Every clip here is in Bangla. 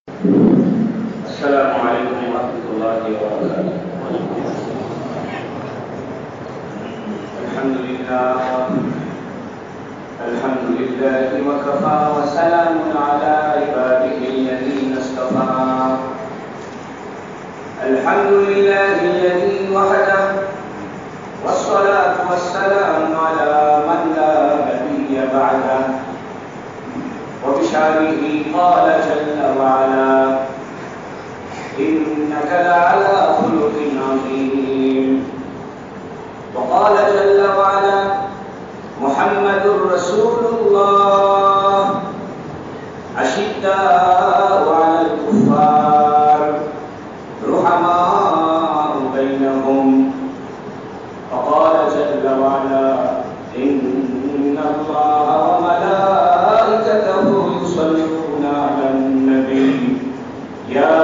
السلام عليكم ورحمة الله وبركاته. الحمد لله وكفى وسلام على عباده الذين اصطفى. الحمد لله الذي وحده والصلاة والسلام على من لا نبي بعده. وبشاره قال جل وعلا: إنك لعلى خلق عظيم. وقال جل وعلا: محمد رسول الله أشداء على الكفار رحماء بينهم. وقال جل وعلا: إن الله وملائكته يصلون على النبي يا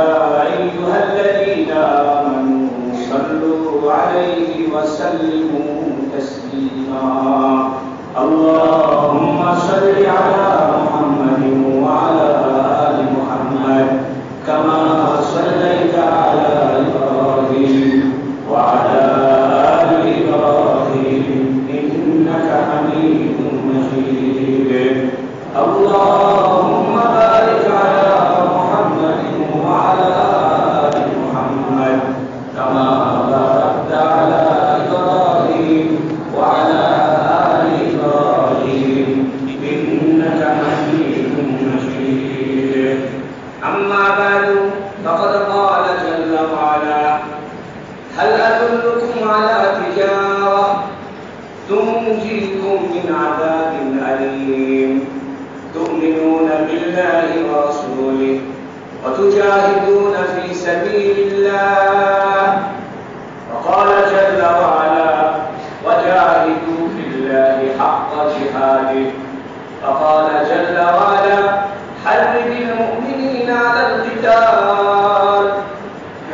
أيها الذين آمنوا صلوا عليه وسلموا تسليما. اللهم صل على محمد وعلى آل محمد كما صليت على إبراهيم وعلى آل إبراهيم إنك حميد مجيد. اللهم بارك على محمد وعلى آل محمد كما باركت على إبراهيم وعلى آل إبراهيم إنك حميد مجيد. أما بعد، فقد قال جل وعلا: هل أدلكم على تجارة تنجيكم من عذاب أليم تؤمنون بالله ورسوله وتجاهدون في سبيل الله. وقال جل وعلا: وجاهدوا في الله حق جهاده. وقال جل وعلا: حرض المؤمنين على القتال.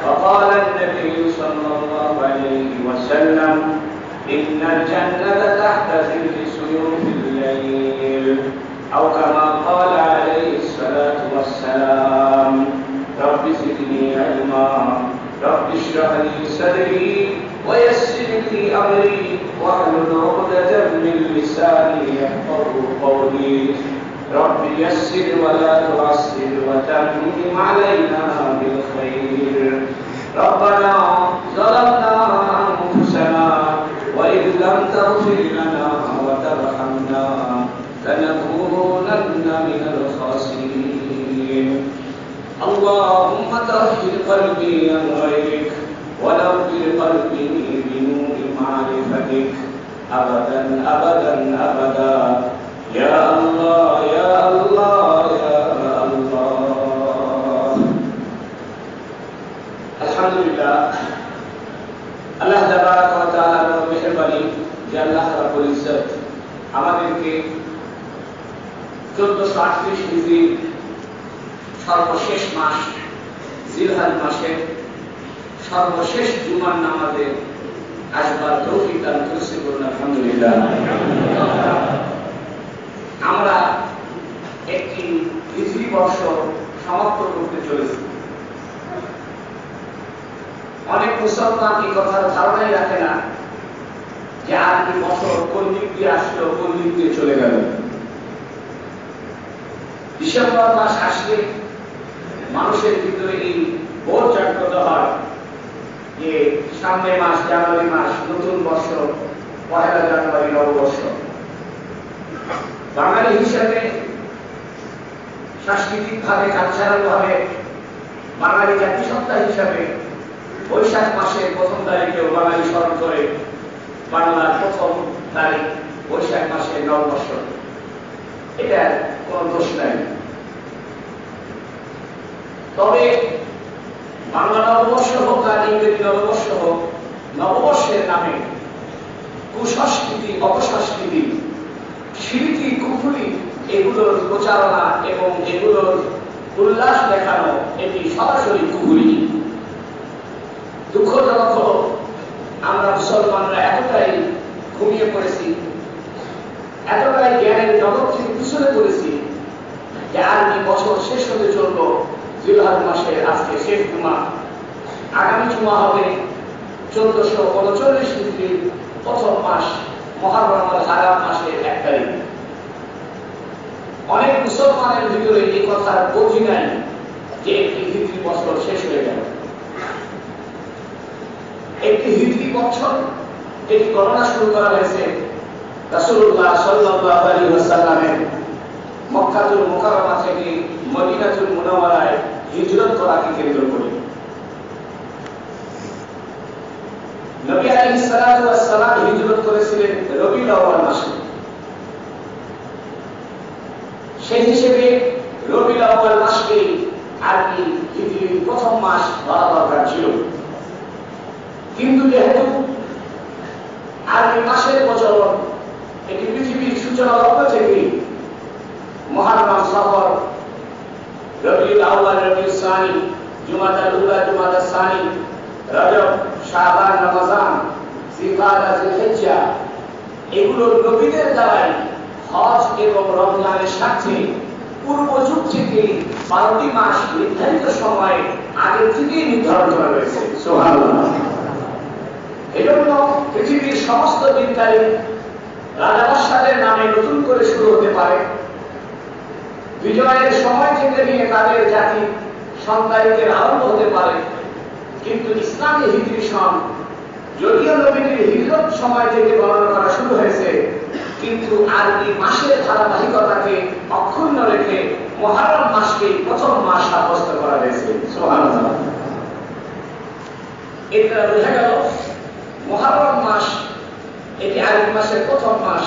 وقال النبي صلى الله عليه وسلم: إن الجنة تحت ظل سيوف الليل، أو كما قال عليه الصلاة والسلام: رب زدني علما، رب اشرح لي صدري ويسر لي أمري واحلل عقدة من لساني يفقهوا قولي. رب يسر ولا تعسر وتمم علينا بالخير. ربنا ظلمنا أنفسنا وإن لم تغفر لنا وترحمنا لنكونن من الخاسرين. اللهم طهر قلبي عن غيرك ونور قلبي بنور معرفتك أبدا أبدا أبدا يا الله يا الله يا الله. الحمد لله। আল্লাহ তাবারাক ওয়া তাআলার মেহেরবানি যে আল্লাহ রাব্বুল ইজ্জত আমাদেরকে 1438 হিজরি সর্বশেষ মাস জিলহজ মাসের সর্বশেষ জুমার নামাজে আসবার তৌফিক দান করেছেন। আলহামদুলিল্লাহ। আমরা একটি হিজরি বর্ষ সমাপ্ত করতে চলেছি। অনেক মুসলমান এই কথার ধারণাই রাখে না যে আগামী বছর কোন দিক দিয়ে আসলো, কোন দিক দিয়ে চলে গেল। ডিসেম্বর মাস আসলে মানুষের ভিতরে এই বোধ জাগ্রত হয় যে সামনে মাস জানুয়ারি মাস, নতুন বর্ষ, 1 জানুয়ারি নববর্ষ। বাঙালি হিসাবে, সাংস্কৃতিক ভাবে, কালচারাল ভাবে বাঙালি জাতিসত্তা হিসাবে বৈশাখ মাসের 1 তারিখেও বাঙালি স্মরণ করে বাংলার 1 তারিখ বৈশাখ মাসের নববর্ষ। এটা কোন দোষ নাই। তবে বাংলা নববর্ষ হোক আর ইংরেজি নববর্ষ হোক, নববর্ষের নামে কুসংস্কৃতি, অপসংস্কৃতি, শিরকি, কুফরি এগুলোর প্রচারণা এবং এগুলোর উল্লাস দেখানো এটি সরাসরি কুফরি। দুঃখজনক হলো আমরা মুসলমানরা এতটাই ঘুমিয়ে পড়েছি, এতটাই জ্ঞানের জগৎ থেকে পিছনে পড়েছি যে আগামী বছর শেষ হতে চলল, জিলহজ মাসের আজকে শেষ জুমা, আগামী জুমা হবে 1439 হিজরির প্রথম মাস মুহররম আল হারাম মাসের 1 তারিখ। অনেক মুসলমানের ভিতরে এই কথার বোঝই নাই যে একটি হিজরি বছর শেষ হয়ে গেল। একটি হিজরি বছর এটি গণনা শুরু করা হয়েছে রাসূলুল্লাহ সাল্লাল্লাহু আলাইহি ওয়াসাল্লামের মক্কাতুল মুকাররমা থেকে মদিনাতুল মুনাওয়ারায় হিজরত করাকে কেন্দ্র করে। নবী আলাইহিস সালাতু ওয়াস সালাম হিজরত করেছিলেন রবিউল আউয়াল মাসে। সেই হিসেবে রবিউল আউয়াল মাসকে আরবি হিজরির প্রথম মাস বলা দরকার ছিল, কিন্তু যেহেতু আরবি মাসের প্রচলন এটি পৃথিবীর সূচনা লগ্ন থেকে মুহররম, সফর, রবিউল আউয়াল, রবিউল সানি, জুমাদাল উলা, জুমাদাল সানি, রজব, শাবান, রমজান, জিলকাদা, জিলহিজ্জা এগুলো নবীদের দ্বারাই হজ এবং রমজানের সাথে পূর্ব যুগ থেকে 12টি মাস নির্ধারিত সময় আগে থেকেই নির্ধারণ করা হয়েছে। সুবহানাল্লাহ। এজন্য পৃথিবীর সমস্ত দিন তারিখ রাজা বাদশাদের নামে নতুন করে শুরু হতে পারে। বিজয়ের সময় থেকে নিয়ে তাদের জাতি সন তারিখের আরম্ভ হতে পারে, কিন্তু ইসলামী হিজরি সন যদিও নবীর হিজরত সময় থেকে গণনা করা শুরু হয়েছে, কিন্তু আরবি মাসের ধারাবাহিকতাকে অক্ষুণ্ণ রেখে মুহররম মাসকে প্রথম মাস সাব্যস্ত করা হয়েছে। সুবহানাল্লাহ। এর দ্বারা বোঝা গেল মুহররম মাস এটি আরবি মাসের প্রথম মাস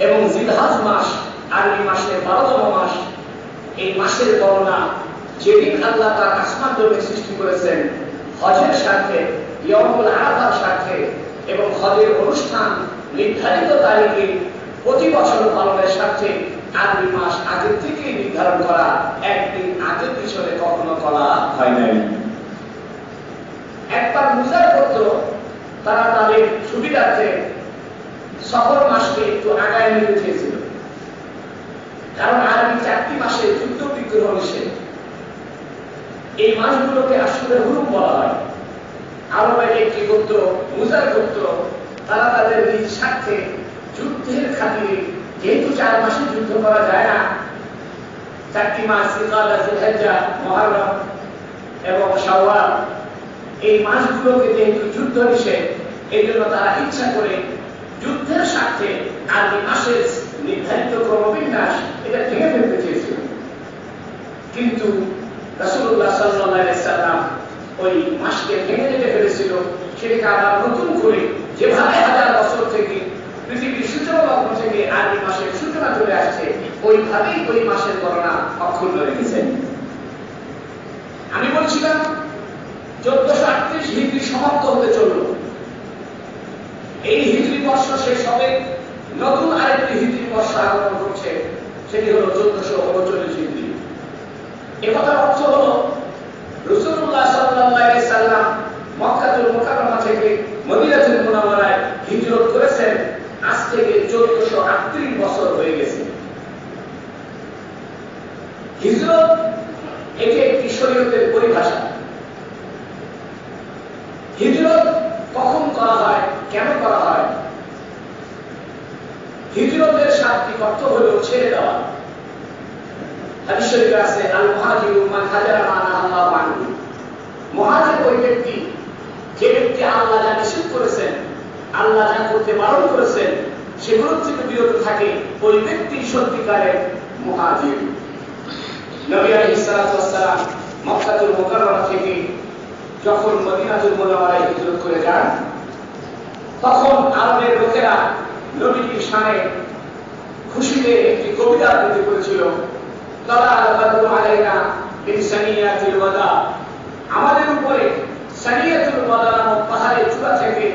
এবং জিলহজ মাস আরবি মাসের 12তম মাস। এই মাসের গণনা যেদিন আল্লাহ তার আসমান জমিন সৃষ্টি করেছেন হজের স্বার্থে, ইয়াউমুল আরাফার স্বার্থে এবং হজের অনুষ্ঠান নির্ধারিত তারিখে প্রতি বছর পালনের স্বার্থে আরবি মাস আগের থেকেই নির্ধারণ করা, একদিন আগের পিছনে কখনো করা হয় নাই। একবার মুজার করত তারা তাদের সুবিধার্থে সফর মাসকে একটু আগায় নিতে চেয়েছিল, কারণ আরবি 4টি মাসে যুদ্ধ বিগ্রহ নিষেধ। এই মাসগুলোকে আসলে হুরুম বলা হয়। আরবের একটি গোত্র মুজার গোত্র তারা তাদের নিজ স্বার্থে যুদ্ধের খাতিরে, যেহেতু 4 মাসে যুদ্ধ করা যায় না, 4টি মাস জিলকাদা, জিলহিজ্জা, মুহররম এবং শাওয়াল, এই মাসগুলোকে যেহেতু যুদ্ধ নিষেধ, এই জন্য তারা ইচ্ছা করে যুদ্ধের স্বার্থে আরবি মাসের নির্ধারিত ক্রমবিন্যাস এটা ভেঙে ফেলতে চেয়েছিল। কিন্তু রাসূলুল্লাহ সাল্লাল্লাহু আলাইহি সাল্লাম ওই মাসকে ভেঙে যেতে ফেলেছিল, সেটাকে আবার নতুন করে যেভাবে হাজার বছর থেকে পৃথিবীর সূচনা লগ্ন থেকে আরবি মাসের সূচনা চলে আসছে, ওইভাবেই ওই মাসের গণনা অক্ষুণ্ণ রেখেছেন। আমি বলছিলাম 1438 হিজরি সমাপ্ত হতে চলল। এই হিজরি বর্ষ শেষ হবে, নতুন আরেকটি হিজরি বর্ষ আগমন করছে, সেটি হলো 1439 হিজরি। একথার অর্থ হলো রাসূলুল্লাহ সাল্লাল্লাহু আলাইহি সাল্লাম মক্কাতুল মুকাররমা থেকে মদিনাতুল মুনাওয়ারায় হিজরত করেছেন, আজ থেকে 1438 বছর হয়ে গেছে। হিজরত এটি একটি শরীয়তের পরিভাষা। হিজরত কখন করা হয়, কেন করা হয়? হিজরতের শাব্দিক অর্থ হলো ছেড়ে দেওয়া। হাদিস শরীফে আছে, আল মুহাজিরু মান হাজারা মা নাহাল্লাহু আনহু। মুহাজির ওই ব্যক্তি যে ব্যক্তি আল্লাহ যা নিষেধ করেছেন, আল্লাহ যা করতে বারণ করেছেন সেগুলো থেকে বিরত থাকে, ওই ব্যক্তি সত্যিকারের মুহাজির। নবী আলাইহিস সালাতু ওয়াস সালাম মক্কাতুল মুকাররমা থেকে যখন মদিনাতুল মুনাওয়ারায় হিজরত করে যান, তখন আরবের লোকেরা নবীর শানে খুশিতে একটি কবিতা আবৃত্তি করেছিল, তালা আল বাদরু আলাইনা মিন সানিয়াতিল ওয়াদা। আমাদের উপরে সানিয়াতুল ওয়াদা নামক পাহাড়ের চূড়া থেকে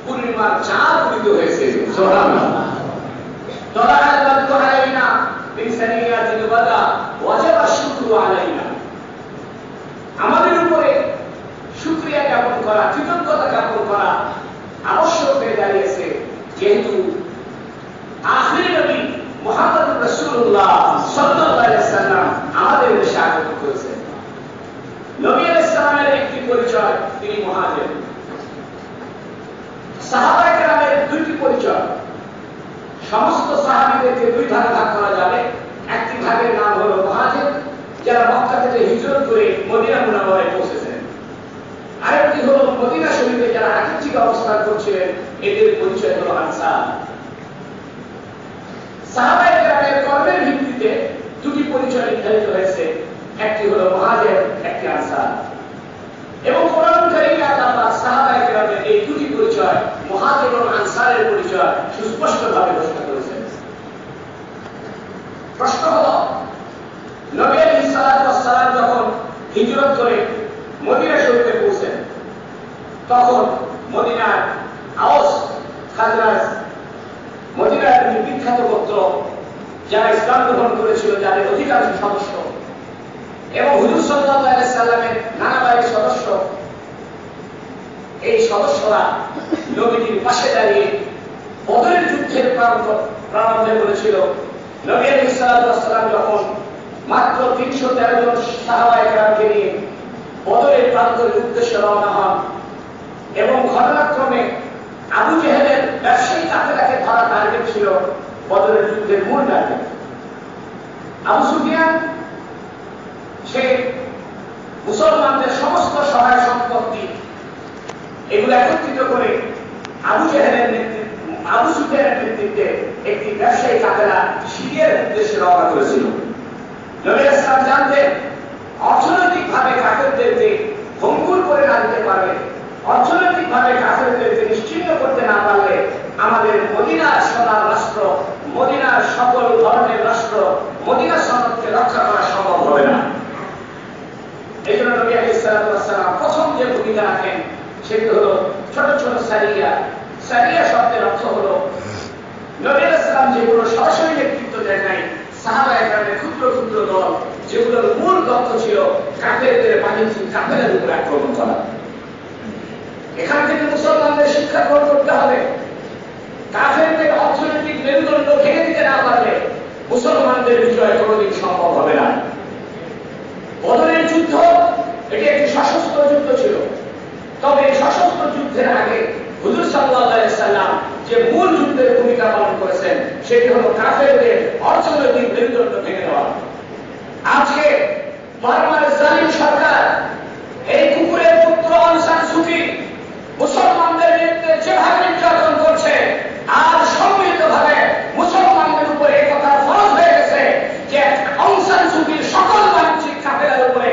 পূর্ণিমার চাঁদ উদিত হয়েছে। সুবহানাল্লাহ। তালা আল বাদরু আলাইনা মিন সানিয়াতিল ওয়াদা ওয়াজাবা শুকরু আলাইনা। আমাদের উপরে শুকরিয়া জ্ঞাপন করা, কৃতজ্ঞতা জ্ঞাপন করা আবশ্যক হয়ে দাঁড়িয়েছে, যেহেতু আখির নবী মুহাম্মদ রাসূলুল্লাহ সাল্লাল্লাহু আলাইহি ওয়াসাল্লাম আমাদের দেশে আগমন করেছেন। পরিচয়, তিনি মুহাজির। সাহাবায়ে কেরামের দুইটি পরিচয়। সমস্ত সাহাবীদেরকে দুই ভাগে ভাগ করা যাবে। একটি ভাগের নাম হলো মুহাজির, যারা মক্কা থেকে হিজরত করে মদিনা মুনাওয়ারায় পৌঁছেছেন। আরেকটি হলো মদিনা শরীফে যারা আগে থেকে অবস্থান করছিলেন, এদের পরিচয় হলো আনসার। সাহাবায়ে কেরামের কর্মের ভিত্তিতে দুটি পরিচয় নির্ধারিত হয়েছে, একটি হলো মুহাজির, একটি আনসার। এবং কোরআন কারীমে আল্লাহ পাক সাহাবায়ে কেরামের এই দুটি পরিচয়, মুহাজির এবং আনসারের পরিচয় সুস্পষ্টভাবে ঘোষণা করেছেন। প্রশ্ন হলো, নবী আলাইহিস সালাতু ওয়াস সালাম যখন হিজরত করে মদিনা শরীফে পৌঁছেন, তখন মদিনার আওস খাজরাজ, মদিনার বিখ্যাত গোত্র যারা ইসলাম গ্রহণ করেছিল, যাদের অধিকাংশ সদস্য এবং হুজুর সাল্লাল্লাহু আলাইহি সাল্লামের নানা বাড়ির সদস্য, এই সদস্যরা নবীজির পাশে দাঁড়িয়ে বদরের যুদ্ধের প্রারম্ভে বলেছিল, নবী আলাইহিস সালাতু ওয়াস সালাম যখন মাত্র 313 জন সাহাবায়ে কেরামকে নিয়ে বদরের প্রান্তরের উদ্দেশ্যে রওনা হন এবং ঘটনাক্রমে আবু জেহেলের ব্যবসায়ী কাফেলাকে ধরা টার্গেট ছিল বদরের যুদ্ধের মূল টার্গেট। আবু সুফিয়ান সে মুসলমানদের সমস্ত সহায় সম্পত্তি এগুলো একত্রিত করে আবু সুফিয়ানের নেতৃত্বে একটি ব্যবসায়ী কাফেলা সিরিয়ার উদ্দেশ্যে রওনা করেছিল। নবী ইসলাম জানতেন অর্থনৈতিকভাবে কাফেরদেরকে ভঙ্গুর করে না দিতে পারবে, অর্থনৈতিকভাবে কাফেরদেরকে নিশ্চিহ্ন করতে না পারলে আমাদের মদিনার সোনার রাষ্ট্র, মদিনার সকল ধরনের রাষ্ট্র, মদিনা সনদকে রক্ষা করা সম্ভব হবে না। এই জন্য নবী আলাইহিস সালাতু ওয়াস সালাম প্রথম যে ভূমিকা রাখেন সেটি হলো ছোট ছোট সারিয়া। সারিয়া শব্দের অর্থ হলো নবী আলাইহিস সালাম যেগুলো সরাসরি নেতৃত্ব দেন নাই, সাহাবায়ে কেরামের ক্ষুদ্র ক্ষুদ্র দল, যেগুলোর মূল লক্ষ্য ছিল কাফেরদের বাণিজ্যিক কাফেলার উপর আক্রমণ করা। এখান থেকে মুসলমানদের শিক্ষা গ্রহণ করতে হবে, কাফেরদের অর্থনৈতিক মেরুদণ্ড ভেঙে দিতে না পারলে মুসলমানদের বিজয় কোনোদিন সম্ভব হবে না। বদরের যুদ্ধ এটি একটি সশস্ত্র যুদ্ধ ছিল, তবে এই সশস্ত্র যুদ্ধের আগে হুজুর সাল্লাল্লাহু আলাইহি সাল্লাম যে মূল যুদ্ধের ভূমিকা পালন করেছেন সেটি হলো কাফেরদের অর্থনৈতিক মেরুদণ্ড ভেঙে দেওয়া। আজকে বার্মার জালিম সরকার এই কুকুরের পুত্র অং সান সুকি মুসলমানদের বিরুদ্ধে যেভাবে নির্যাতন করছে, আর সম্মিলিতভাবে মুসলমানদের উপরে এই কথা ফরজ হয়ে গেছে যে অং সান সুকির সকল বাণিজ্যিক কাফেলার উপরে,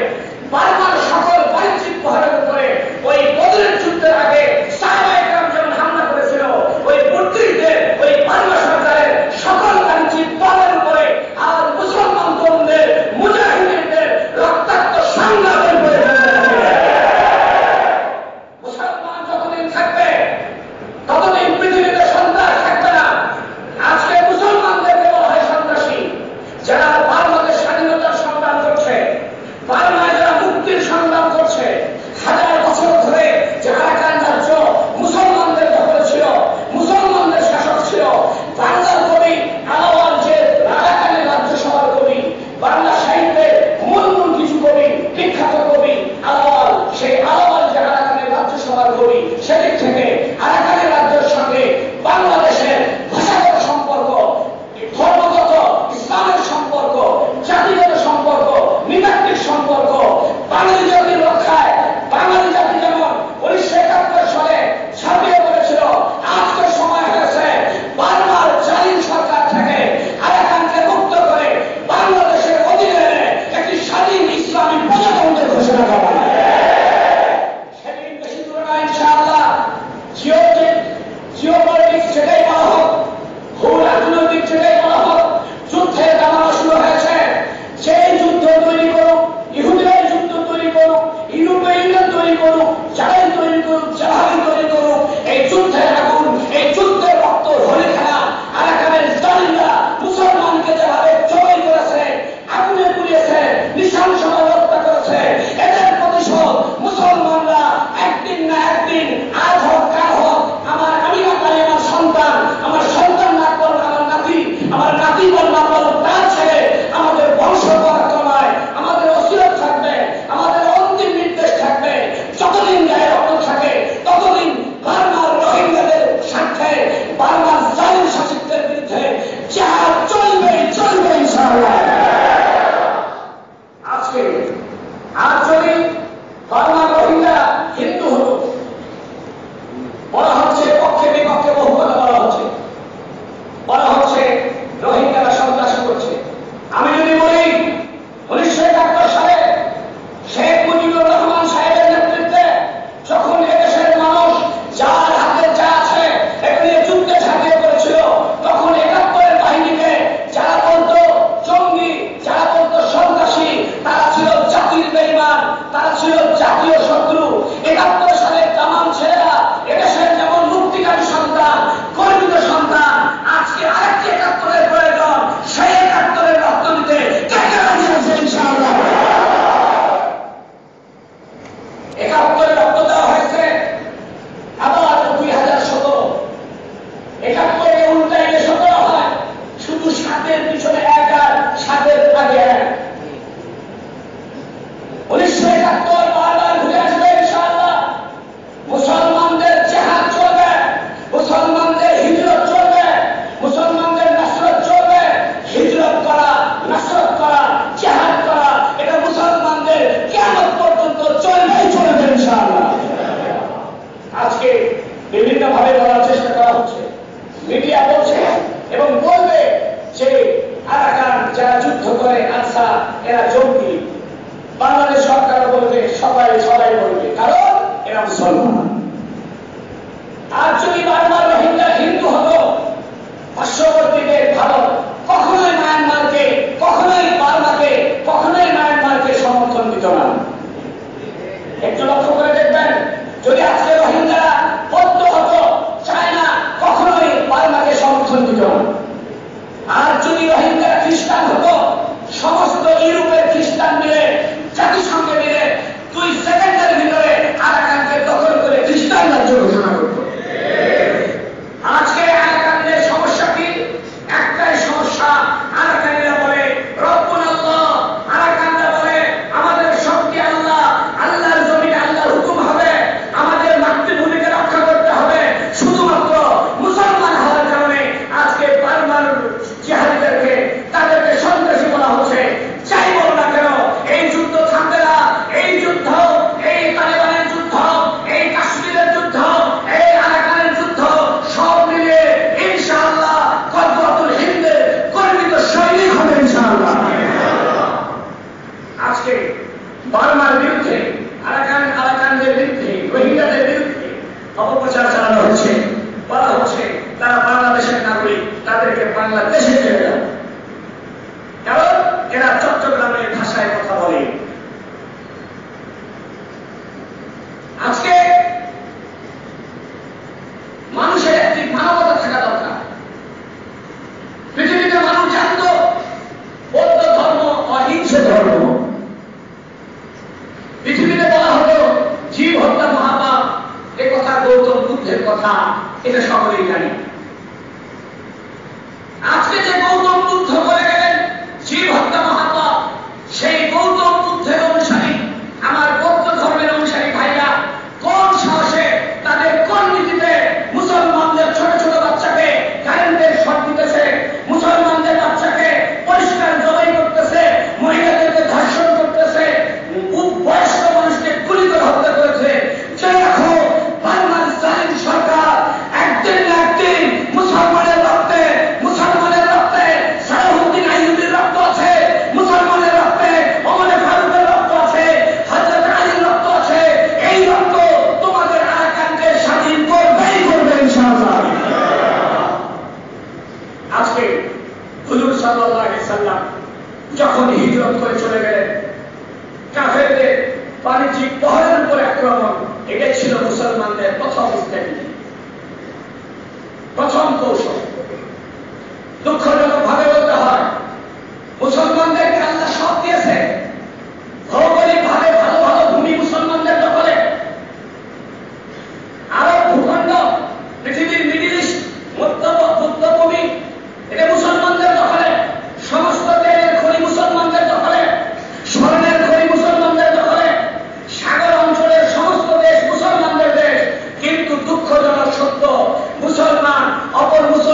বার্মার সকল বাণিজ্যিক বহরের উপরে ওই বদরের যুদ্ধের আগে সাহাবায়ে কেরাম যেমন হামলা করেছিল, ওই বুদ্ধিদের ওই বার্মা সরকারের সকল বাণিজ্যিক বহরের উপরে আর মুসলমান তরুণদের মুজাহিদিনদের রক্তাক্ত সংগ্রামের উপরে মুসলমান যতদিন থাকবে ততদিন পৃথিবীতে সন্ত্রাস থাকবে না। আজকে মুসলমানদেরকে বলা হয় সন্ত্রাসী, যারা বার্মাদের স্বাধীনতার সংগ্রাম করছে, বার্মায় যারা মুক্তির সংগ্রাম করছে। হাজার বছর ধরে যে আরাকান রাজ্য মুসলমানদের দখলে ছিল, মুসলমানদের শাসক ছিল। বাংলার কবি আলাওয়াল যে আরাকানের রাজ্যসভার কবি, বাংলা সাহিত্যের মূল মূল কিছু কবি, বিখ্যাত কবি আলাওয়াল, সেই আলাওয়াল যে আরাকানের রাজ্যসভার কবি, সেদিক থেকে আরাকানের রাজ্যের সঙ্গে বাংলাদেশের ভাষাগত সম্পর্ক, ধর্মগত ইসলামের সম্পর্ক, জাতিগত সম্পর্ক, নৃতাত্ত্বিক সম্পর্ক, বাঙালি জাতির রক্ষায় বাঙালি জাতি যেমন 1971 সালে ছাপিয়ে পড়েছিল, আজকের সময় হয়েছে বার্মার জালিম সরকার থেকে আরাকানকে মুক্ত করে বাংলাদেশের অধীনে একটি স্বাধীন ইসলামী প্রজাতন্ত্রের ঘোষণা করা। সেদিন বেশি দূরে না ইনশাআল্লাহ। জিওপলিটিক্স যেটাই বলা হোক, ভূ রাজনৈতিক যেটাই বলা হোক, যুদ্ধের দামামা শুরু হয়েছে। সেই যুদ্ধ তৈরি করুক, ইহুদিরাই যুদ্ধ তৈরি করুক, ইউরোপীয় ইউনিয়ন তৈরি করুক, যারাই তৈরি করুক, যেভাবে তৈরি করুক, এই যুদ্ধের আগুন, এই যুদ্ধের রক্ত ধরে খেলা আরাকানের জালিমরা মুসলমানকে যেভাবে জবাই করেছে, আগুনে পুড়িয়েছে, নৃশংসভাবে হত্যা করেছে, এদের প্রতিশোধ মুসলমানরা একদিন না একদিন, আজ হোক কাল হোক, আমি না পারি আমার সন্তান, আমার সন্তান না করুক আমার নাতি, আমার নাতি বল না করুক তার ছেলে, আমাদের বংশ পরাক্রমায় আমাদের অসিরত থাকবে, আমাদের অন্তিম নির্দেশ থাকবে। ৭৭ বারবার ঘুরে আসবে ইনশাআল্লাহ। মুসলমানদের জিহাদ চলবে, মুসলমানদের হিজরত চলবে, মুসলমানদের নাসরত চলবে। হিজরত করা, নাসরত করা, জিহাদ করা, এটা মুসলমানদের কিয়ামত পর্যন্ত চলবেই চলবে ইনশাআল্লাহ। আজকে বিভিন্ন ভাবে বলার চেষ্টা করা হচ্ছে, মিডিয়া বলছে এবং বলবে যে আরাকান যারা যুদ্ধ করে আচ্ছা এরা জঙ্গি। বাংলাদেশ সরকার বলবে, সবাই বলবে, কারণ এরা মুসলমান। আর যদি বারবার রোহিঙ্গা হিন্দু হতো, পার্শ্ববর্তীদের ভারত কখনোই মায়ানমারকে, কখনোই বার্মাকে, কখনোই মায়ানমারকে সমর্থন দিত না। একটু লক্ষ্য করে দেখবেন, যদি আজকে রোহিঙ্গারা বৌদ্ধ হতো, চায়না কখনোই বার্মাকে সমর্থন দিত না। আর যদি রোহিঙ্গারা খ্রিস্টান হতো, সমস্ত ইউরোপের খ্রিস্টান মিলে, জাতিসংঘে মিলে 2 সেকেন্ডের ভিতরে আরাকানকে দখল করে খ্রিস্টান রাজ্য ঘোষণা করত। আজকে আরাকানদের সমস্যা কি? একটাই সমস্যা, আরাকানিরা বলে রব্বুল আল্লাহ, আরাকানরা বলে আমাদের শক্তি আল্লাহ, আল্লাহর জমিনে আল্লাহর হুকুম হবে, আমাদের মাতৃভূমিকে রক্ষা করতে হবে। শুধুমাত্র মুসলমান হওয়ার কারণে আজকে বার্মার জিহাদিদেরকে, তাদেরকে সন্ত্রাসী বলা হচ্ছে। যাই বল না কেন, এই যুদ্ধ থামবে না। এই যুদ্ধ, এই তালেবানের যুদ্ধ, এই কাশ্মীরের যুদ্ধ, এই আরাকানের যুদ্ধ, সব মিলে ইনশাআল্লাহ গজওয়াতুল হিন্দের গর্বিত সৈনিক হবে ইনশাআল্লাহ। আজকে বার্মার বিরুদ্ধে, আরাকানদের বিরুদ্ধে, রোহিঙ্গাদের বিরুদ্ধে অপপ্রচার চালানো হচ্ছে। বলা হচ্ছে তারা বাংলাদেশের নাগরিক, তাদেরকে বাংলাদেশে ছেড়ে দাও, কারণ এরা চট্টগ্রামের ভাষায় কথা বলে। আজকে মানুষের একটি মানবতা থাকা দরকার। পৃথিবীতে মানুষ জানত বৌদ্ধ ধর্ম অহিংস ধর্ম। পৃথিবীতে বলা হতো জীব হত্যা মহাপাপ, এ কথা গৌতম বুদ্ধের কথা, এটা সকলেই জানি। আজকে যে গৌতম বুদ্ধ বলে গেলেন জীব হত্যা মহাপাপ, সেই গৌতম বুদ্ধের অনুসারী, আমার বৌদ্ধ ধর্মের অনুসারী ভাইরা কোন সাহসে, তাদের কোন নীতিতে মুসলমানদের ছোট ছোট বাচ্চাকে কারেন্টের শক দিতেছে, মুসলমানদের বাচ্চাকে পরিষ্কার জবাই করতেছে, মহিলাদেরকে ধর্ষণ করতেছে, বয়স্ক মানুষকে গুলি করে হত্যা করেছে। যে রাখো বাংলার জালিম সরকার একদিন না একদিন মুসলমানের রক্তে, মুসলমানের রক্তে সালাহুদ্দিন আইয়ুবীর রক্ত আছে, মুসলমানের রক্তে ওমর ফারুকের রক্ত আছে, হযরত আলীর রক্ত আছে। এই রক্ত তোমাদের আরাকানকে স্বাধীন করবেই করবে ইনশাআল্লাহ। আজকে হুজুর সাল্লাল্লাহু আলাইহি সাল্লাম যখন হিজরত করে চলে গেলেন, কাফেরদের বাণিজ্যিক বহরের উপর আক্রমণ, এটাই ছিল মুসলমানদের প্রথম স্ট্র্যাটেজি, প্রথম কৌশল। দুঃখজনক ভাবে বলতে হয়, মুসলমানদেরকে আল্লাহ সব দিয়েছে। ভৌগোলিক ভাবে ভালো ভালো ভূমি মুসলমানদের দখলে, আরব ভূখণ্ড, পৃথিবীর মিডিল ইস্ট, মধ্যভূমি, এটা মুসলমানদের দখলে। সমস্ত তেলের খনি মুসলমানদের দখলে, স্বর্ণের খনি মুসলমানদের দখলে, সাগর অঞ্চলের সমস্ত দেশ মুসলমানদের দেশ। কিন্তু দুঃখজনক সত্য, মুসলমান অপর মুসলমান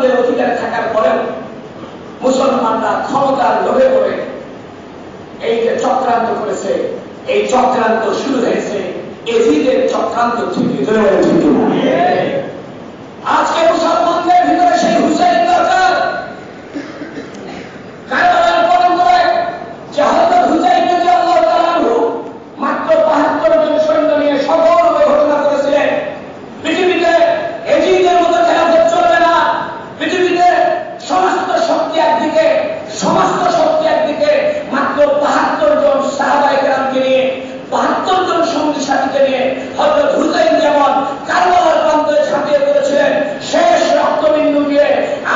মুসলমানদের অধিকার থাকার পরেও মুসলমানরা ক্ষমতার লোভে পড়ে এই যে চক্রান্ত করেছে, এই চক্রান্ত শুরু হয়েছে এজিদের চক্রান্ত থেকে। আজকে মুসলমানদের ভিতরে সেই হুসাইন দরকার। কারবালার পরম্পরায় যে হযরত হুসাইন রাদিয়াল্লাহু তাআলা আনহু মাত্র ৭২ জন সৈন্য নিয়ে সফলভাবে ঘোষণা করেছিলেন পৃথিবীতে এজিদের মতো খেলাফত চলবে না, পৃথিবীতে সমস্ত শক্তি একদিকে, সমস্ত শক্তি একদিকে, মাত্র ৭২ জন সাহাবায়ে কেরামকে নিয়ে, ৭২ জন সঙ্গী সাথীকে নিয়ে হযরত হুসাইন যেমন কারবালার প্রান্তে ঝাঁপিয়ে পড়েছিলেন শেষ রক্তবিন্দু দিয়ে,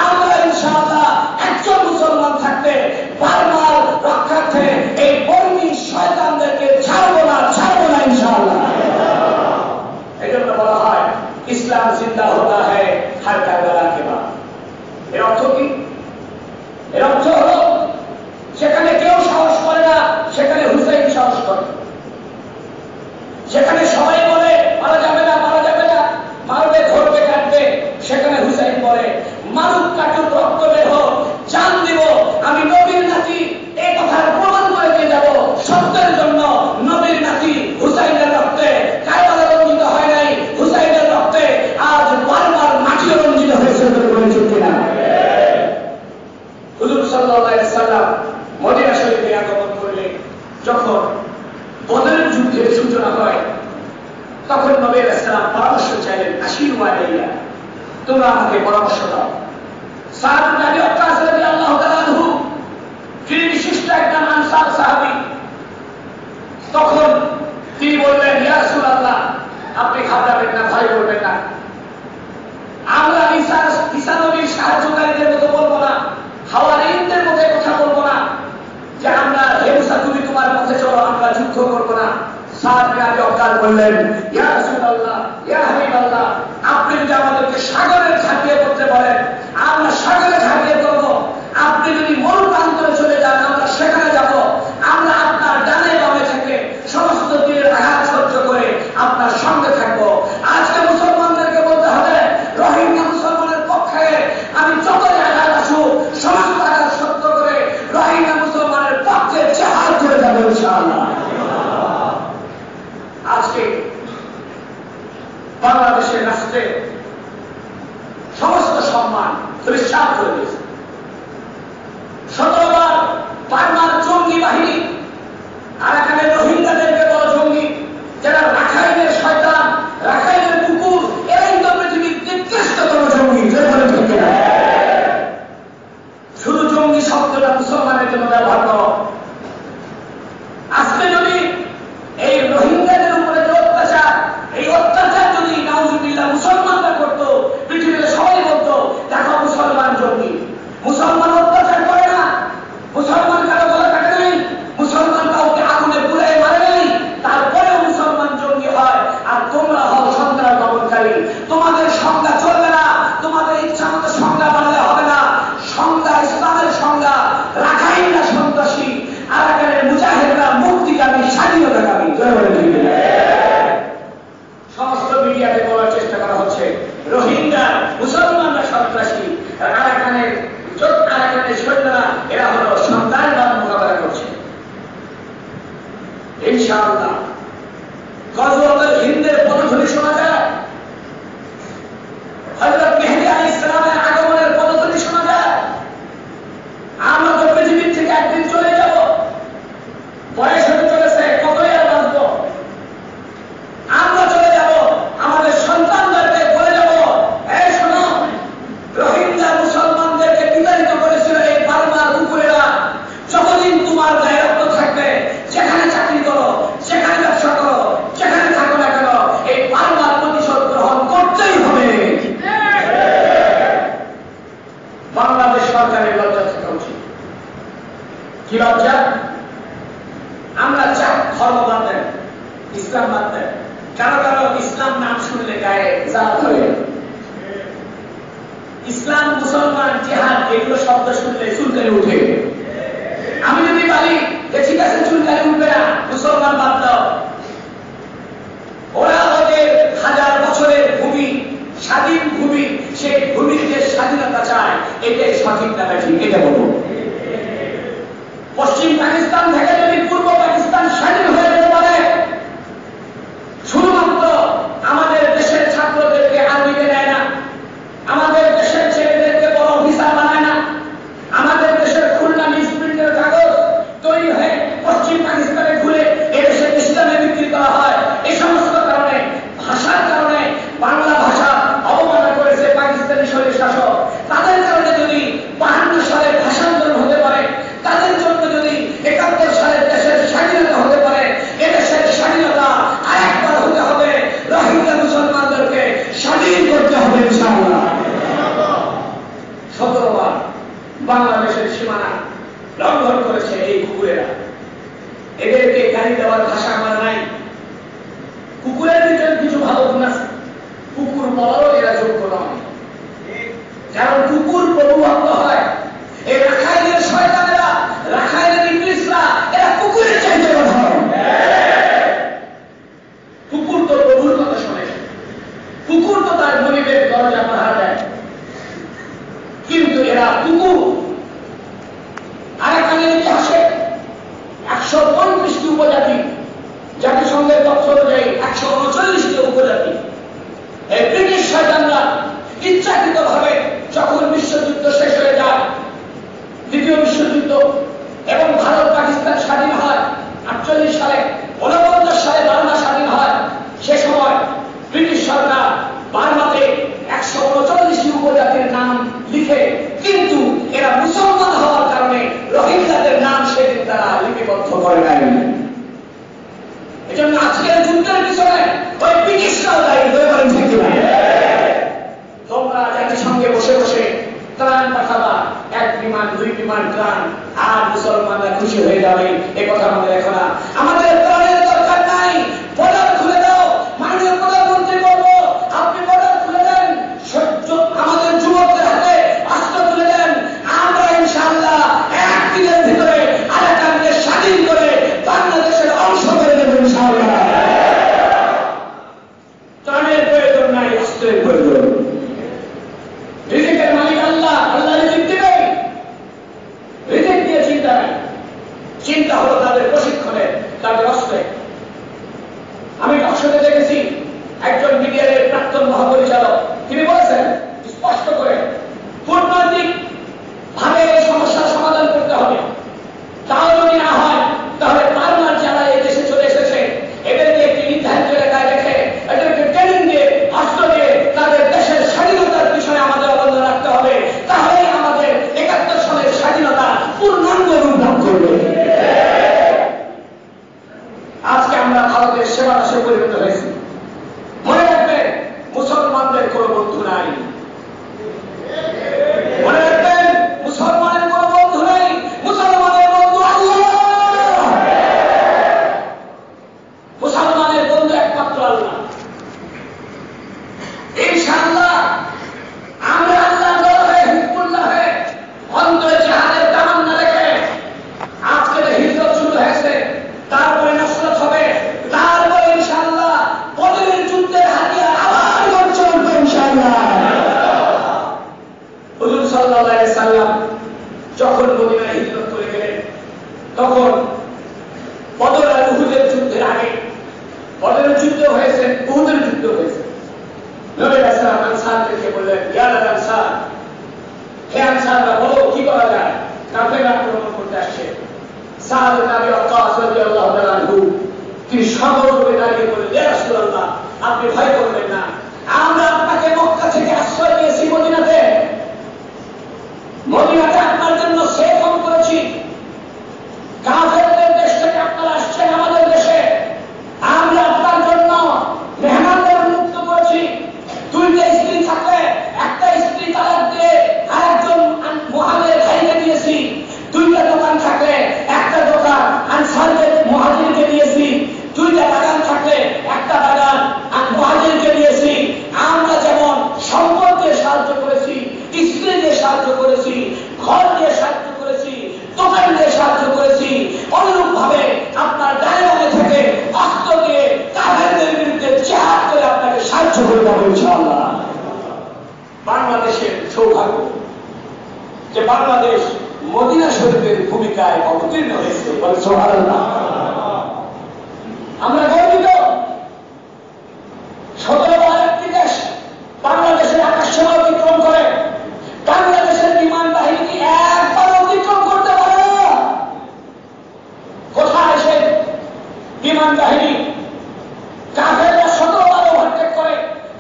আমরা ইনশাআল্লাহ একজন মুসলমান থাকতে বারবার রক্ষার্থে এই বর্মী শয়তানদেরকে ছাড়বো না ইনশাআল্লাহ। এই জন্য বলা হয় ইসলাম জিন্দা হতা হ্যায় হর কারবালা কে বাদ। এর অর্থ কি? এর অর্থ হল সেখানে কেউ সাহস করে না, সেখানে হুসাইন সাহস করে। যেখানে সবাই বলে মারা যাবে না, মারবে, ধরবে, কাটবে, সেখানে হুসাইন বলে মারুক, কাটুক, রক্ত বের হোক, জান দিব, আমি নবীর নাতি, এই কথার প্রমাণ করে দিয়ে যাব। সত্যের জন্য নবীর নাতি হুসাইনের রক্তে কারবালা রঞ্জিত হয় নাই, হুসাইনের রক্তে আজ বারবার মাটিও রঞ্জিত হয়েছে বলে বলেছেন কিনা? হুজুর সাল্লাল্লাহু আলাইহি সাল্লাম মদিনা শরীফে আগমন করলে যখন বদরের যুদ্ধের সূচনা হয়, তখন নবী আলাইহিস সালাম পরামর্শ চাইলেন, আশিরু আলাইয়া, তোমরা আমাকে পরামর্শ দাও। সাদ ইবনে আবি ওয়াক্কাস রাদিয়াল্লাহু তাআলা আনহু, তিনি বিশিষ্ট একজন আনসার সাহাবী, তখন তিনি বললেন, ইয়া রাসূলুল্লাহ, আপনি ঘাবড়াবেন না, ভয় করবেন না, আমরা ঈসা নবীর সাহায্যকারীদের মতো বলবো না, হাওয়ারিয়িনদের মতো কথা বলবো না যে আমরা হে মুসা তুমি তোমার পথে চলো, আমরা যুদ্ধ করবো না। সাদ ইবনে আবি ওয়াক্কাস বললেন, ইয়া রাসূলুল্লাহ, ইয়া হাবিবাল্লাহ, আপনি যদি আমাদেরকে সাগরে ঝাঁপিয়ে পড়তে বলেন, আমরা সাগরে ঝাঁপিয়ে পড়বো। আপনি যদি মরু প্রান্তরে চলে যান, আমরা সেখানে যাব। আমরা আপনার ডানে বামে থেকে সমস্ত তীরের আঘাত সহ্য করে আপনার সঙ্গে থাকবো। আজকে মুসলমানদেরকে বলতে হবে, রোহিঙ্গা মুসলমানের পক্ষে আমি যতই আঘাত আসুক সমস্ত আঘাত সহ্য করে রোহিঙ্গা মুসলমানের পক্ষে জিহাদ করে যাবো ইনশাআল্লাহ। আজকে বাংলাদেশের রাষ্ট্রে সমস্ত সম্মান ফিরিস্তাদ করে দিয়েছে। 17 বার বার্মার জঙ্গি বাহিনী আরাকানের রোহিঙ্গাদেরকে বড় জঙ্গি, যারা রাখাইনের শয়তান, রাখাইনের কুকুর, এরাই তো পৃথিবীর নিকৃষ্টতম জঙ্গি। শুধু জঙ্গি শব্দটা মুসলমানের জন্য ব্যবহার করো। আজকে যদি এই রোহিঙ্গাদের উপরে যে অত্যাচার, এই অত্যাচার যদি নাউজুবিল্লাহ মুসলমানরা করতো, পৃথিবীতে সবাই বলতো দেখো মুসলমান জঙ্গি। মুসলমান অত্যাচার করে না, মুসলমান কারো গলা কাটে নাই, মুসলমান কাউকে আগুনে পুড়ে মারে নাই, তারপরেও মুসলমান জঙ্গি হয়। আর তোমরা হও সন্ত্রাস দমনকারী। তোমাদের সংজ্ঞা চলবে না, তোমাদের ইচ্ছা মতো সংজ্ঞা বানালে হবে না। সংজ্ঞা ইসলামের সংজ্ঞা, রাখাইনরা সন্ত্রাসী, আরাকানের মুজাহিদরা মুক্তিকামী, স্বাধীনতাকামী। সমস্ত মিডিয়াতে বলার চেষ্টা করা হচ্ছে রোহিঙ্গা মুসলমানরা সন্ত্রাসী, আরাকানের সৈন্যরা এরা হলো সন্ত্রাসবাদ মোকাবেলা করছে। ইনশাআল্লাহ গজওয়াতুল হিন্দের পদধ্বনি শোনা যায়, হযরত মেহেদী আলাইহিস সালামের আগমনের পদধ্বনি শোনা যায়। আমরা তো পৃথিবীর থেকে একদিন চলে যাব, বয়স হতে চলেছে, কতই আর বাঁচবো। আমরা চলে যাব, আমাদের সন্তানদেরকে বলে যাব, এই শোনো, রোহিঙ্গা মুসলমানদেরকে বিতাড়িত করেছিল এই বার্মার কুকুরেরা। যতদিন তোমার গায়ে রক্ত থাকবে, যেখানে চাকরি করো, যেখানে ব্যবসা করো, যেখানে থাকো না কেন, এই বার্মার প্রতিশোধ গ্রহণ করতেই হবে। বাংলাদেশ সরকারের লজ্জা থাকা উচিত। কি লজ্জা? আমরা চাই ধর্ম বাদ দেন, ইসলাম বাদ দেন। কারো কারো ইসলাম নাম শুনলে গায়ে জ্বালা ধরে। ইসলাম, মুসলমান, জিহাদ এগুলো শব্দ শুনলে চুলকানি উঠে। আমি যদি বলি যে ঠিক আছে চুলকানি উঠবে না, মুসলমান বাদ দাও, ওরা ওদের 1000 বছরের ভূমি, স্বাধীন ভূমি, সেই ভূমির যে স্বাধীনতা চায় সঠিক না ঠিক এটা বলো। পশ্চিম পাকিস্তান থেকে যদি পূর্ব পাকিস্তান স্বাধীন হয়ে যেতে পারে, শুধুমাত্র আমাদের দেশের ছাত্রদেরকে আর্মিতে নেয় না, আমাদের দেশের ছেলেদেরকে বড় অফিসার বানায় না, আমাদের দেশের খুলনা নিউজ প্রিন্টের কাগজ তৈরি হয়ে পশ্চিম পাকিস্তানে ঘুরে এদেশে ইসলামে বিক্রি করা হয়। এই সমস্ত কারণে, ভাষার কারণে বাংলা ভাষা অবমাননা করেছে পাকিস্তানি শরীর শাসক। তাদের কারণে যদি 52 সালের ভাষা আন্দোলন হতে পারে, তাদের জন্য যদি 71 সালের দেশের স্বাধীনতা হতে পারে, এদেশের স্বাধীনতা আরেকবার হতে হবে, রোহিঙ্গা মুসলমানদেরকে স্বাধীন করতে হবে ইনশাআল্লাহ। 17 বার বাংলাদেশের সীমানা লঙ্ঘন করেছে এই কুকুরেরা। এদেরকে গালি দেওয়ার ভাষা আমার নাই। কুকুরের ভিতরে কিছু ভালো গুণ আছে, কুকুর বলারও এরা যোগ্য নয়, কারণ কুকুর প্রভুভক্ত হয়। এই রাখাইনের শয়তানেরা, রাখাইনের ইংলিশরা, এরা কুকুরের চাইতে কথা হয়। কুকুর তো প্রভুর কথা শোনে, কুকুর তো তার গরিবের দরজা পাহারা দেয়, কিন্তু এরা কুকুর। আরাকানের ইতিহাসে 135টি উপজাতি, জাতিসংঘের তথ্য অনুযায়ী 139টি উপজাতি। এই ব্রিটিশ শয়তানরা ইচ্ছাকৃতভাবে যখন বিশ্বযুদ্ধ শেষ হয়ে যায়, দ্বিতীয় বিশ্বযুদ্ধ, এবং ভারত পাকিস্তান স্বাধীন হয় 48 সালে, 49 সালে বার্মা স্বাধীন হয়, সে সময় ব্রিটিশ সরকার বার্মাতে 139টি উপজাতির নাম লিখে, কিন্তু এরা মুসলমান হওয়ার কারণে রোহিঙ্গাদের নাম সেদিন তারা লিপিবদ্ধ করে নাই। এজন্য আজকের যুদ্ধের পিছনে ওই ব্রিটিশরাও দায়ী হয়ে পারেন। ঠিক না? তোমরা জাতিসংঘে বসে বসে ত্রাণ পাঠাবা, 1 বিমান 2 বিমান ত্রাণ, আর মুসলমানরা খুশি হয়ে যাবে, এ কথা মনে রেখো না। আমাদের ত্রাণের দরকার নাই। বর্ডার খুলে দাও, মাননীয় প্রধানমন্ত্রী বলবো, আপনি বর্ডার খুলে দেন, আমাদের যুবকদের হাতে অস্ত্র তুলে দেন, আমরা ইনশাআল্লাহ একদিনের ভিতরে আরাকানকে স্বাধীন করে বাংলাদেশের অংশ করে দেব ইনশাআল্লাহ। ত্রাণের প্রয়োজন নাই, অস্ত্রের প্রয়োজন। রিজিকের মালিক আল্লাহ, আল্লাহ রিজিক দিবেন। রিজিক নিয়ে চিন্তা নাই, চিন্তা হলো তাদের প্রশিক্ষণে, তাদের অস্ত্রে। আমি টকশোতে দেখেছি একজন মিডিয়ার প্রাক্তন মহাপরিচালক, তিনি বলেছেন স্পষ্ট করে, কূটনৈতিক ভাবে এই সমস্যার সমাধান করতে হবে। তাও যদি না হয়, তাহলে বারবার যারা এই দেশে চলে এসেছে, এদেরকে একটি নির্ধারিত এলাকায় রেখে, এদেরকে ট্রেনিং দিয়ে, অস্ত্র দিয়ে তাদের দেশের স্বাধীনতার পিছনে আমাদের অবদান রাখতে হবে। তাহলেই আমাদের 71 সালের স্বাধীনতা পূর্ণাঙ্গ রূপ লাভ করবে। আজকে আমরা ভারতের সেবা দাসে পরিণত হয়েছি। মনে রাখবেন, মুসলমানদের কোন বন্ধু নাই। মনে রাখবেন, মুসলমানের কোন বন্ধু নাই, মুসলমানের বন্ধু আল্লাহ। মুসলমানের বন্ধু একমাত্র আল্লাহ। ইনশাআল্লাহ আমরা আল্লাহ হয়ে, হিজবুল্লাহ হয়ে, অন্তরে জিহাদের তামান্না রেখে, আজকে যে হিজরত শুরু হয়েছে, তারপরে নসরত হবে, তারপরে ইনশাআল্লাহ বদরের যুদ্ধের হাতিয়ার আবার গর্জে উঠবে ইনশাআল্লাহ। হুজুর সাল্লাল্লাহু আলাইহি সাল্লাম যখন মদিনায় হিজরত করে গেলেন, তখন বদর আর উহুদের যুদ্ধের আগে, বদরের যুদ্ধ হয়েছে, উহুদের যুদ্ধ হয়েছে। নবী রাসূল আনসারদেরকে বললেন, ইয়া আনসার, হে আনসাররা, বলো কি করা যায়, কাফেররা আক্রমণ করতে আসছে। সাদ ইবনে আবি ওয়াক্কাস রাদিয়াল্লাহু তাআলা আনহু তিনি সগর্বে দাঁড়িয়ে বললেন, ইয়া রাসূলুল্লাহ, আপনি ভয় করবেন না, আমরা আপনাকে মক্কা থেকে আশ্রয় দিয়েছি মদিনাতে, মদিনাতে আপনার জন্য সেফ হোম করেছি। কাফেরদের দেশ থেকে আপনারা আসছেন আমাদের দেশে, আমরা আপনার জন্য মেহমানদের মুক্ত করেছি। 2টা স্ত্রী থাকলে একটা স্ত্রী তালাক দিয়ে আরেকজন মুহাজিরের ভাইকে দিয়েছি। 2টা দোকান থাকলে একটা দোকান আনসারদের মুহাজিরকে দিয়েছি। 2টা বাগান থাকলে একটা বাগান মুহাজিরকে দিয়েছি। আমরা যেমন সম্পদ দিয়ে সাহায্য করেছি, স্ত্রী দিয়ে সাহায্য করেছি, ঘর দিয়ে সাহায্য করেছি, দোকান দিয়ে সাহায্য করেছি, অনুরূপ ভাবে আপনার ডায়মন্ডে থেকে অস্ত্র দিয়ে কাফেরদের বিরুদ্ধে জিহাদ করে আপনাকে সাহায্য করে দেবো ইনশাআল্লাহ। বাংলাদেশের সৌভাগ্য, যে বাংলাদেশ মদিনা শরীফের ভূমিকায় অবতীর্ণ হয়েছে। সুবহানাল্লাহ। আমরা গর্বিত 17 একটি দেশ বাংলাদেশের আকাশসীমা অতিক্রম করে। বাংলাদেশের বিমান বাহিনী কি একবার অতিক্রম করতে পারে না? কোথায় এসে বিমান বাহিনী কাফেররা 17 ওভারটেক করে,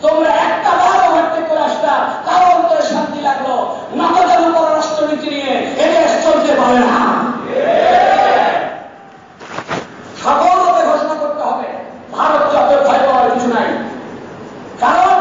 তোমরা একটা বার ওভারটেক করে আসতা, তাও অন্তরে শান্তি লাগলো। নগদের পররাষ্ট্রনীতি নিয়ে এদেশ চলতে পারে না। সকলকে ঘোষণা করতে হবে ভারত যত ভয় পাওয়ার কিছু নাই। কারণ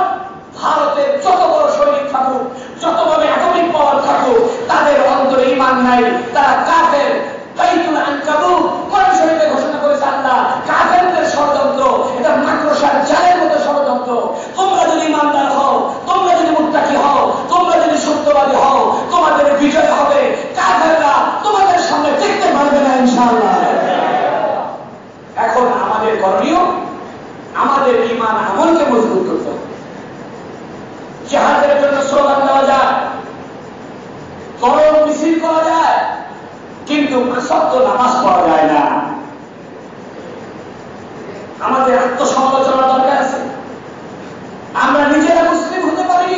ভারতের যত বড় সৈনিক থাকুক, যত বড় অ্যাটমিক পাওয়ার থাকুক, তাদের অন্তরে ঈমান নাই, তারা কাফের। বাইতুল আনকাবুত কোরআন শরীফে ঘোষণা করেছে আল্লাহ, কাফেরদের ষড়যন্ত্র এটা মাকড়সার জালের মতো ষড়যন্ত্র। তোমরা যদি ঈমানদার হও, তোমরা যদি মুত্তাকি হও, তোমরা যদি সত্যবাদী হও, তোমাদের বিজয় হবে। কাফেররা তোমাদের সামনে টিকতে পারবে না ইনশাআল্লাহ। এখন আমাদের করণীয়, আমাদের ঈমান আমলকে মজবুত করতে হবে। জিহাদের জন্য স্লোগান দেওয়া যায়, করণ মিছিল করা যায়, কিন্তু সত্য নামাজ পড়া যায় না। আমাদের আত্মসমালোচনা দরকার আছে। আমরা নিজেরা মুসলিম হতে পারি।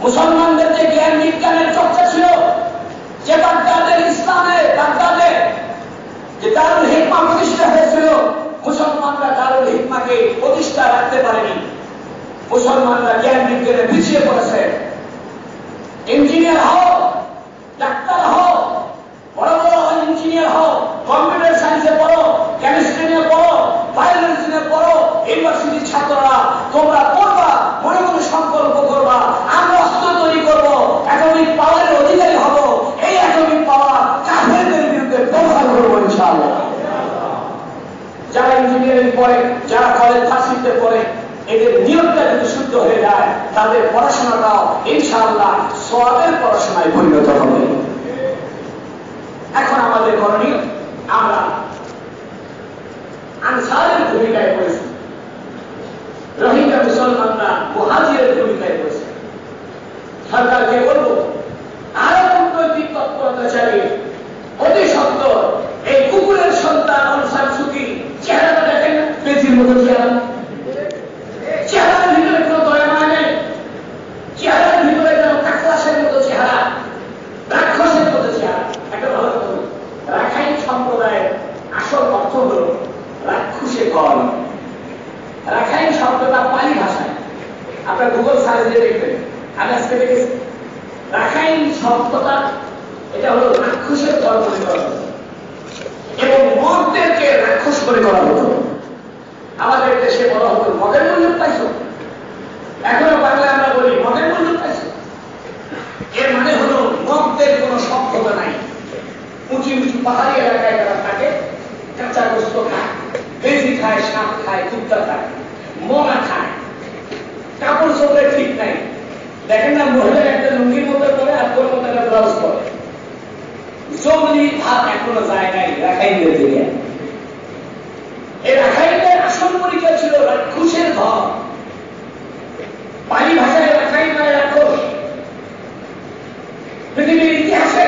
মুসলমানদের যে জ্ঞান বিজ্ঞানের চর্চা ছিল, যে বাগদাদের ইসলামে বাগদাদে যে দারুল হিকমা প্রতিষ্ঠা হয়েছিল, মুসলমানরা দারুল হিকমাকে প্রতিষ্ঠা রাখতে পারেনি। মুসলমানরা জ্ঞান বিজ্ঞানে পিছিয়ে পড়েছে। ইঞ্জিনিয়ার হও, ডাক্তার হও, বড় বড় ইঞ্জিনিয়ার হও, কম্পিউটার সায়েন্সে পড়ো, কেমিস্ট্রি নিয়ে পড়ো, বায়োলজি নিয়ে পড়ো, ইউনিভার্সিটির ছাত্ররা তোমরা পড়বা, মনে মনে সংকল্প করবা, আমরা অস্ত্র তৈরি করবো, অ্যাটমিক পাওয়ারের অধিকারী হব। এই অ্যাটমিক পাওয়ার কাফেরদের বিরুদ্ধে ব্যবহার করবো ইনশাআল্লাহ। যারা ইঞ্জিনিয়ারিং পড়ে, যারা কলেজ ভার্সিটিতে পড়ে, এদের নিয়মটা যদি শুদ্ধ হয়ে যায়, তাদের পড়াশোনাটাও ইনশাআল্লাহ সওয়াবের পড়াশোনায় পরিণত হবে। এখন আমাদের করণীয়, আমরা আনসারের ভূমিকায় পড়েছি, রোহিঙ্গা মুসলমানরা মুহাজিরের ভূমিকায় পড়েছে। সরকারকে বলবো আরো কূটনৈতিক তৎপরতা চালিয়ে অতি সত্তর এই কুকুরের সন্তান আনসার সুকি চেহারাটা দেখেন না, পেজির মতো চেহারা, চেহারার ভিতরে কোনো দয়া মায়া নেই, চেহারার ভিতরে যেন কাকলাসের মতো চেহারা, রাক্ষসের মতো চেহারা। একটা ভালো কথা, রাখাইন সম্প্রদায়ের আসল অর্থ হল রাক্ষসে ঘর। রাখাইন শব্দটা পালি ভাষায়, আপনার গুগল সার্চ দিয়ে দেখবেন। আমি আজকে দেখেছি রাখাইন শব্দটা এটা হলো রাক্ষসের ঘর মনে করা হতো এবং মগদেরকে রাক্ষস মনে করা হতো। আমাদের দেশে বলা হতো মগের মূল্য পাইছো, এখনো বাংলায় আমরা বলি মগের মূল্য পাইছো। এর মানে হলো মগদের কোনো সভ্যতা নাই। উঁচু উঁচু পাহাড়ি এলাকায় যারা থাকে, কাঁচা গোস্ত খায়, বেজি খায়, সাপ খায়, কুত্তা খায়, মরা খায়, কাপড় চোপড়ের ঠিক নাই। দেখেন না মহিলার একটা লুঙ্গির মতো পরে আর তোর মতো একটা ব্লাউজ পরে। জঙ্গলি ভাব এখনো যায় নাই রাখাইনদের দিকে। এই রাখাইনদের আসল পরিচয় ছিল রাক্ষসের ঘর। পালি ভাষায় রাখাইন মানে রাক্ষস। পৃথিবীর ইতিহাসে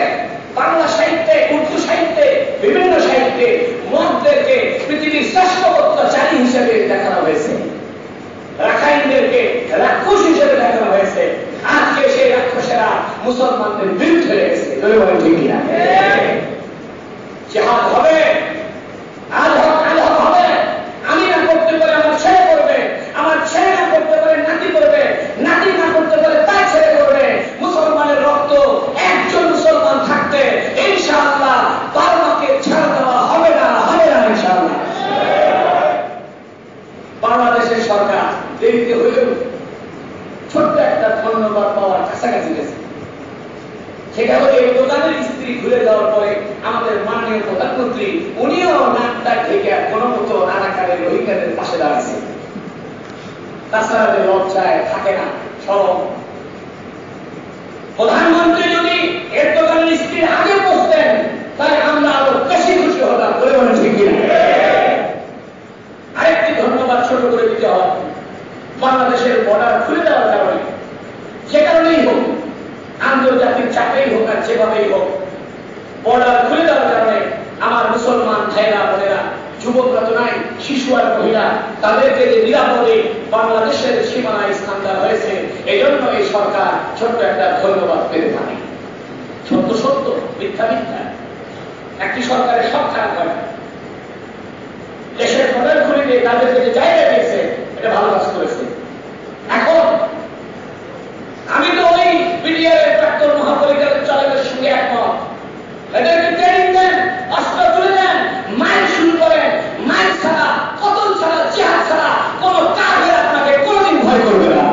বাংলা সাহিত্যে, উর্দু সাহিত্যে, বিভিন্ন সাহিত্যে মগদেরকে পৃথিবীর শ্রেষ্ঠ অত্যাচারী হিসেবে দেখানো হয়েছে, রাখাইনদেরকে রাক্ষস হিসেবে দেখানো হয়েছে। আজকে সেই রাক্ষসেরা মুসলমানদের বিরুদ্ধে লেগেছে। ঠিক কিনা? জিহাদ হবে, আল হক হবে। আমি না করতে পারে আমার ছেলে করবে, আমার ছেলে না করতে পারে নাতি করবে, নাতি না করতে পারে তার ছেলে করবে। মুসলমানের রক্ত একজন মুসলমান থাকতে ইনশাআল্লাহ বার্মাকে ছেড়ে দেওয়া হবে না, হবে না ইনশাআল্লাহ। বাংলাদেশের সরকার দেরিতে হলেও ছোট্ট একটা ধন্যবাদ পাওয়ার কাছাকাছি গেছে। সেটা হলো এই দোকানের স্ত্রী ঘুরে যাওয়ার পরে আমাদের মাননীয় প্রধানমন্ত্রী উনিও নাকটা ঢেকে কোনো মতো আনাকারে রোহিঙ্গাদের পাশে দাঁড়াচ্ছে। তাছাড়া যে লজ্জায় থাকে না সরব। প্রধানমন্ত্রী যদি এর দোকানের স্ত্রীর আগে বসতেন তাহলে আমরা আরো বেশি খুশি হতাম। বলে বলে ঠিক কিনা? আরেকটি ধন্যবাদ ছোট করে দিতে হয়, বাংলাদেশের বর্ডার খুলে দেওয়ার কারণে, সে কারণেই হোক আন্তর্জাতিক তাদেরকে যে নিরাপদে বাংলাদেশের সীমানায় স্থান দেওয়া হয়েছে, এই জন্য এই সরকার ছোট্ট একটা ধন্যবাদ পেতে পারে। সত্য সত্য, মিথ্যা মিথ্যা। একটি সরকারের সব খারাপ হয় না। দেশের হোটেল খুলে দিয়ে তাদেরকে যে জায়গা দিয়েছে, এটা ভালো কাজ করেছে। এখন আমি তো ওই বিডিআর প্রাক্তন মহাপরিচালক চালকের সঙ্গে একমত। এদেরকে ট্রেনিং দেন, অস্ত্র তুলে দেন, মাইল শুরু করেন। মাইল ছাড়া, কতল ছাড়া, জিহাদ ছাড়া কোন কাফের আপনাকে কোনদিন ভয় করবে না।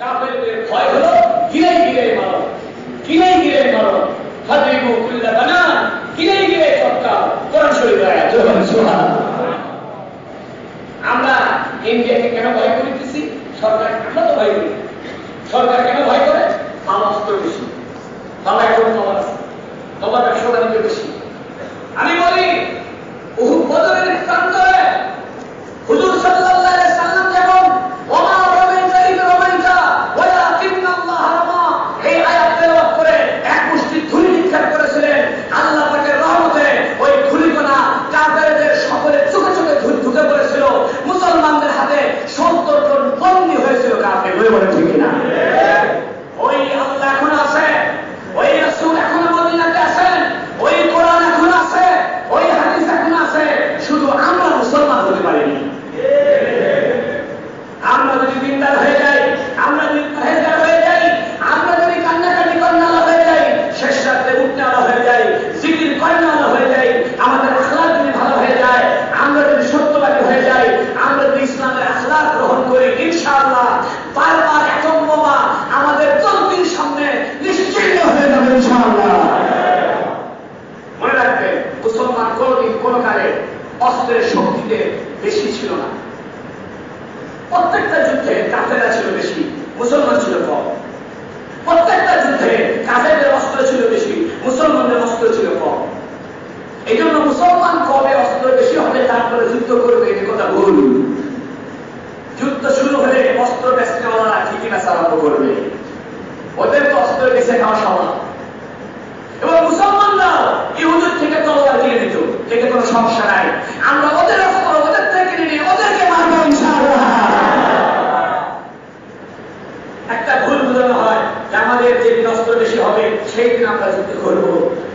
কাফেরদের ভয় হলো গিরেই গিরেই মারো, গিরেই গিরেই মারো, হাদিমু কুল্লা বানান, গিরেই গিরেই চটকাও। কোরআন শরীফ আয়াত, সুবহানাল্লাহ। আমরা ইন্ডিয়াকে কেন ভয় করিতেছি? সরকার, আমরা তো ভয় করি। সরকার কেন ভয় করে? মাল অস্ত্র বেশি, বাবা এখন তোমার আছে, তোমার ব্যবসা বাণিজ্য বেশি। আমি বলি উহুদ বদরের প্রান্তরে হুজুর সাল্লাল্লাহু আলাইহি সাল্লাম যেমন ওমা রামাইতা ইয রামাইতা ওয়ালাকিন্নাল্লাহ রামা, এই আয়াত তেলাওয়াত করে এক মুষ্টি ধুলি নিক্ষেপ করেছিলেন। আল্লাহ পাকের রহমতে ওই ধুলিকণা কাফেরদের সকলের চোখে চোখে ঢুকে পড়েছিল। মুসলমানদের হাতে 70 জন বন্দী হয়েছিল কাফের। বলে ঠিক না? ওই আল্লাহ এখন আছে, ওই রাসূল এখনো মদিনাতে আছেন, ওই কোরআন এখন আছে, ওই হাদিস এখন আছে। শুধু আমরা মুসলমান হতে পারিনি। আমরা যদি দিনদার হয়ে যাই, আমরা যদি পরহেজগার হয়ে যাই, আমরা যদি কান্নাকাটি করেনালা হয়ে যাই, শেষ রাতে উঠনেওয়ালা হয়ে যাই, জিকির করেনালা হয়ে যাই, আমাদের আখলাক যদি ভালো হয়ে যায়, আমরা যদি সত্যবাদী হয়ে যাই, আমরা যদি ইসলামের আখলাক গ্রহণ করি, ইনশাআল্লাহ বারবার এটম বোমা আমাদের চলতির সামনে নিশ্চিন্ন হয়ে যাবে ইনশাআল্লাহ। মনে রাখবেন, মুসলমান কোনদিন কোনো কালে অস্ত্রের শক্তিতে বেশি ছিল না। প্রত্যেকটা যুদ্ধে কাফেররা ছিল বেশি, মুসলমান ছিল কম। প্রত্যেকটা যুদ্ধে কাফেরদের অস্ত্র ছিল বেশি, মুসলমানদের অস্ত্র ছিল কম। এই জন্য মুসলমান কবে অস্ত্র বেশি হবে তারপরে যুদ্ধ করবে, এই কথা ভুল। যুদ্ধ শুরু হলে অস্ত্র বেচনেওয়ালা ঠিকই বেচা আরম্ভ করবে। ওদের তো অস্ত্র বেচে খাওয়া সমান। এবং মুসলমানরাও ইহুদের থেকে তলোয়ার কিনে দিত, এতে কোনো সমস্যা নাই। আমরা ওদের অস্ত্র ওদের থেকে কিনে নিয়ে ওদেরকে মারব ইনশাআল্লাহ। একটা ভুল বোঝানো হয় যে আমাদের যেদিন অস্ত্র বেশি হবে সেই দিন আমরা যুদ্ধ করবো।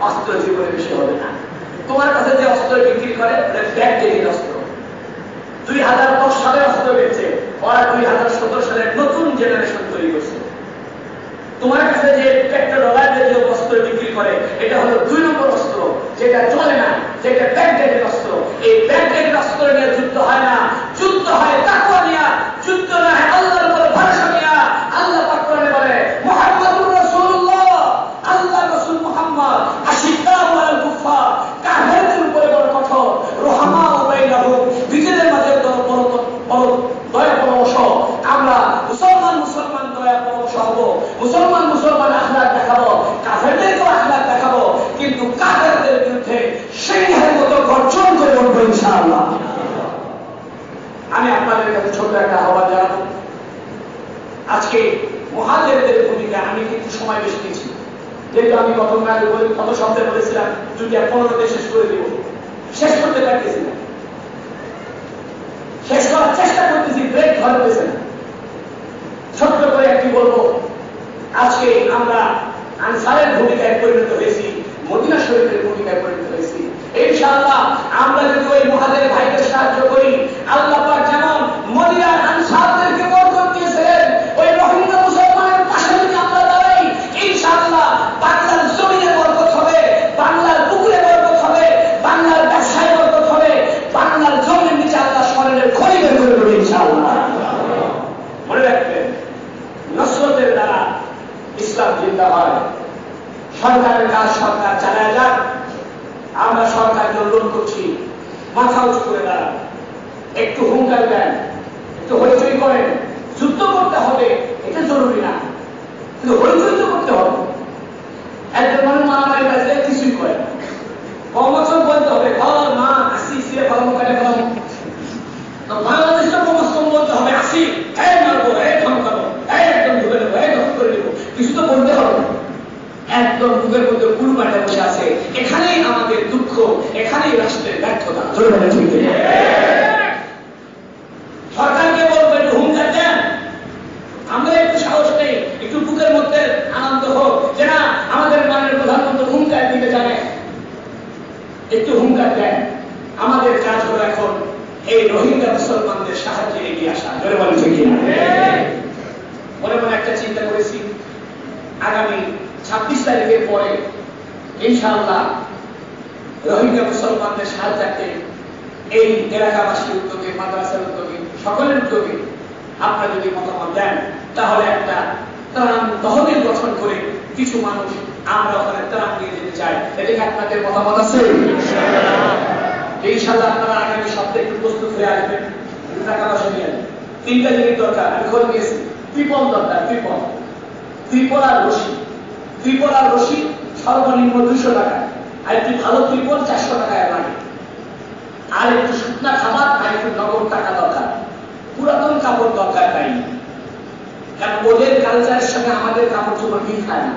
অস্ত্র জীবনে বেশি হবে না। তোমার কাছে যে অস্ত্র বিক্রি করে ব্যাকডেটেড অস্ত্র, 2010 সালে অস্ত্র বেচছে, ওরা 2017 সালের নতুন জেনারেশন তৈরি করছে। তোমার কাছে যে $1 যে অস্ত্র বিক্রি করে, এটা হলো 2 নম্বর অস্ত্র, যেটা চলে না, যেটা ব্যাকডেটেড অস্ত্র। এই ব্যাকডেটেড অস্ত্র নিয়ে যুদ্ধ হয় না, যুদ্ধ হয় তাকওয়া নিয়ে, যুদ্ধ না হয় আল্লাহর উপর ভরসা নিয়ে। আল্লাহ পাক কোরআনে বলে মুহাম্মাদুর রাসূলুল্লাহ, আল্লাহ রাসূল মুহাম্মদ আশিদ্দাউ আলাল কুফার, কাফেরদের উপরে বড় কঠোর, রহমাউ বাইনাহুম, নিজেদের মাঝে বড় দয়া পরবশ। আমরা মুসলমান দয়া পরবশ হব, মুসলমান আখলাক দেখাবো, কাফেরদেরকেও আখলাক দেখাবো, কিন্তু কাফেরদের বিরুদ্ধে সিংহের মতো গর্জন করে উঠবো ইনশাআল্লাহ। আমি আপনাদের কাছে ছোট্ট একটা আহ্বান জানাবো। আজকে মুহাজিরদের ভূমিকা আমি কিন্তু সময় বেশি দিয়েছি, যেহেতু আমি কত শব্দে বলেছিলাম যদি 15তে শেষ করে দিব, শেষ করতে পারতেছি না। শেষ করার চেষ্টা করতেছি, ব্রেক ধরতেছে না। ছোট্ট করে একটি বলবো, আজকে আমরা আনসারের ভূমিকায় পরিণত হয়েছি, মদিনা শরীফের ভূমিকায় পরিণত হয়েছি। ইনশাআল্লাহ আমরা যদি ওই মুহাজির ভাইদের সাহায্য করি, আল্লাহ পাক যেমন মদিনার আনসারদেরকে বরকত দিয়েছিলেন, ওই রোহিঙ্গা মুসলমানের পাশে যদি আমরা দাঁড়াই, ইনশাআল্লাহ বাংলার জমিনে বরকত হবে, বাংলার পুকুরে বরকত হবে, বাংলার ব্যবসায় বরকত হবে, বাংলার জমির নিচে আল্লাহ স্মরণের খনি বের করে দেবে ইনশাআল্লাহ। মনে রাখবেন, নসরতের দ্বারা ইসলাম জিন্দা হয়। সরকারের কাজ সরকার চালায় যাক, আমরা সরকারকে অনুরোধ করছি মাথা উঁচু করে দাঁড়ান, একটু হুঙ্কার দেন, একটু হইচই করেন। যুদ্ধ করতে হবে এটা জরুরি না, কিন্তু হইচই তো করতে হবে। একজন মানুষ মারামারি কাজে কিছুই করে না, কম বছর বলতে হবে ঘর মা আসি সিরে ফলাম কাটে ফলাম। বাংলাদেশের কমস্তম বলতে হবে আসি, এই মারবো, এই ধমকাবো, এই একদম ঢুকে দেবো, এই ধম করে দেবো, কিছু তো বলতে হবে। একদম মুখের মধ্যে কুড়ু কাটা বসে আছে। এখানেই আমাদের দুঃখ, এখানেই রাষ্ট্রের ব্যর্থতা। হুঙ্কার দেন। আমাদের কাজ হলো এখন এই রোহিঙ্গা মুসলমানদের সাহায্যে এগিয়ে আসা। জোরে বলেন ঠিক কিনা? মনে মনে একটা চিন্তা করেছি, আগামী 26 তারিখের পরে ইনশাআল্লাহ রোহিঙ্গা মুসলমানদের সাহায্যার্থে এই এলাকাবাসীর উদ্যোগে, মাদ্রাসার উদ্যোগে, সকলের উদ্যোগে আপনারা যদি মতামত দেন, তাহলে একটা ত্রাণ তহবিল গঠন করে কিছু মানুষ আমরা ওখানে ত্রাণ নিয়ে যেতে চাই। এদিকে আপনাদের মতামত আছে? ইনশাআল্লাহ আপনারা আগামী সপ্তাহে একটু প্রস্তুত হয়ে আসবেন, টাকা পয়সা নিয়ে আসবেন। 3টা জিনিস দরকার, আমি খোঁজ নিয়েছি। ত্রিপল দরকার, ত্রিপল আর রশি। ত্রিপল আর রশি সর্বনিম্ন 200 টাকা, আর একটি ভালো ত্রিপল 400 টাকায় লাগে। আর একটু শুকনা খাবার আর একটু নগদ টাকা দরকার। পুরাতন কাপড় দরকার নাই, কারণ ওদের কালচারের সঙ্গে আমাদের কাপড় চোপড় মিল খায় না।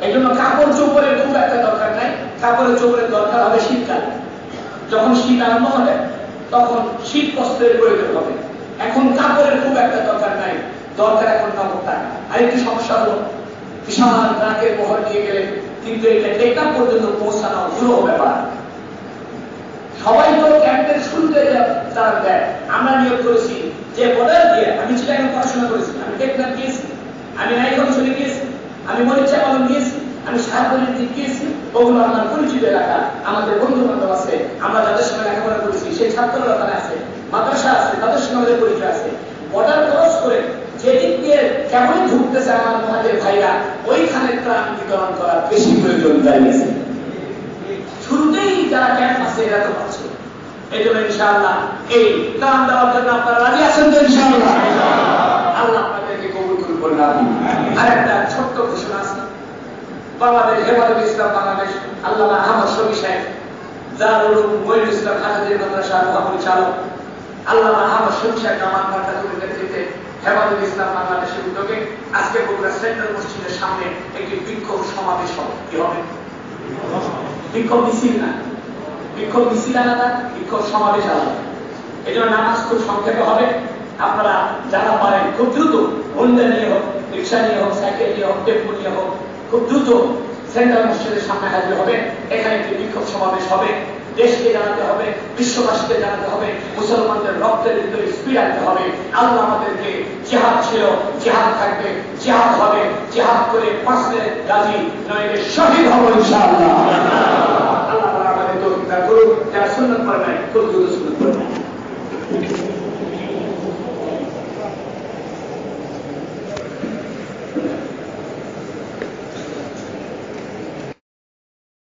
এই জন্য কাপড় চোপড়ের খুব একটা দরকার নাই। কাপড়ের চোপড়ের দরকার হবে শীতকালে, যখন শীত আরম্ভ হবে তখন শীত বস্ত্রের প্রয়োজন হবে। এখন কাপড়ের খুব একটা দরকার নাই, দরকার এখন নগদ টাকা। আরেকটি সমস্যা হলো বিশাল ট্রাকের বহর নিয়ে গেলে কিন্তু এটা টেকনাফ পর্যন্ত পৌঁছানো দুরূহ ব্যাপার। সবাই তো ক্যাম্পের শুরুতে তারা দেয়। আমরা নিয়োগ করেছি যে বর্ডার দিয়ে, আমি চিটাগাং পড়াশোনা করেছি, আমি টেকনাফ গিয়েছি, আমি নাইকমিশনে গিয়েছি, আমি মরিচা পালন গিয়েছি, আমি শাহপুরের দিক গিয়েছি। ওগুলো আমার পরিচিত এলাকা, আমাদের বন্ধু বান্ধব আছে, আমরা যাদের সঙ্গে লেখাপড়া করেছি সেই ছাত্ররা ওখানে আছে, মাদ্রাসা আছে, তাদের সঙ্গে আমাদের পরিচয় আছে। বর্ডার ক্রস করে যেদিক দিয়ে কেমনই ঢুকতেছে আমার মহাজের ভাইরা, ওইখানে ত্রাণ বিতরণ করার বেশি প্রয়োজন দাঁড়িয়েছে। শুরুতেই যারা ক্যাম্প আছে এরা তো পাচ্ছে। এই জন্য ইনশাআল্লাহ এই ত্রাণ দেওয়ার জন্য আপনারা রাজি আছেন তো? ইনশাআল্লাহ আল্লাহ আপনাদেরকে কবুল করুন। আর একটা ছোট্ট ঘোষণা আছে, বাংলাদেশ হেফাজতে ইসলাম বাংলাদেশ আল্লামা আহমদ শফি সাহেব, দারুল উলুম মঈনুল ইসলাম হাফেজের মাদ্রাসা মহাপরিচালক আল্লামা আহমদ শফি সাহেব আমার মার্কাজের নেতৃত্বে হেফাজতে ইসলাম বাংলাদেশের উদ্যোগে আজকে বগুড়া সেন্ট্রাল মসজিদের সামনে একটি বিক্ষোভ সমাবেশ হবে। কি হবে? বিক্ষোভ মিছিল না, বিক্ষোভ মিছিল আলাদা, বিক্ষোভ সমাবেশ আলাদা। এই জন্য নামাজ খুব সংক্ষেপে হবে। আপনারা যারা পারেন খুব দ্রুত, হোন্ডা নিয়ে হোক, রিক্সা নিয়ে হোক, সাইকেল নিয়ে হোক, টেম্পো নিয়ে হোক, খুব দ্রুত সেন্ট্রাল মসজিদের সামনে হাজির হবে। এখানে একটি বিক্ষোভ সমাবেশ হবে। দেশকে জানাতে হবে, বিশ্ববাসীকে জানাতে হবে, মুসলমানদের রক্তের ভিতরে স্পিড আনতে হবে। আল্লাহ আমাদেরকে জিহাদ ছিল, জিহাদ থাকবে, জিহাদ হবে, জিহাদ করে বাঁচলে গাজী নইলে শহীদ হব ইনশাআল্লাহ। আল্লাহ আমাদের তৌফিক দান করুন। যারা সুন্নাত পড়ে নাই খুব দ্রুত সুন্নাত পড়ে